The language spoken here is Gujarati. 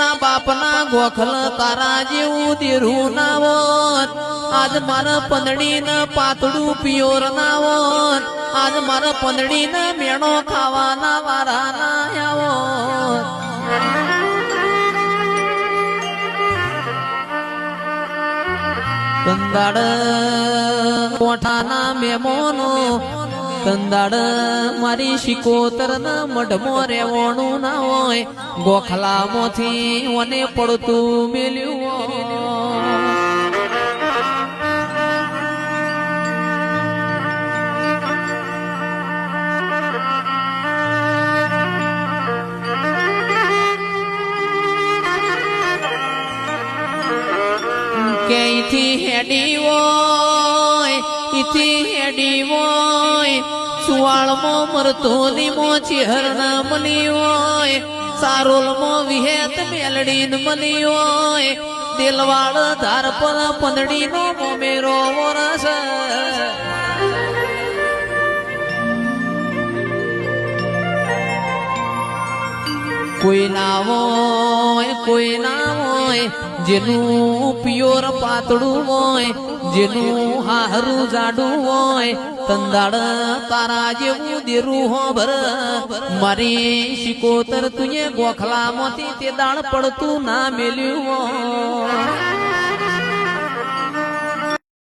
તારા બાપના ગોખલ તારા જેવું દેરું ના હોત આજ મારા પંદડી ને પાતળું પિયોર ના હોત આજ મારા પંદડી ને મેણો ખાવાના વારા ના આવોત કંદાડ મોઠાના મેમોનો કંદાડ મારી શિકોતર ના મઢમો રેવણું ના હોય ગોખલામાંથી મને પડતું મેલ્યું કે ઈથી હેડી હોય ઈથી હેડી હોય સુવાળમાં મરતો લીમો ચેહરના મની હોય સારોલમાં વિહેત મેલડીન મની હોય દિલવાળ ધાર પર પંદડીનો મોમેરો વરસ કોઈ ના હોય જેનું પિયોર પાતળું હોય જેનું હારું જાડું હોય કંદાડ તારા જેવું દેરું હોભર મારી શિકોતર તુએ ગોખલામાંથી તે દાળ પડતું ના મેલ્યું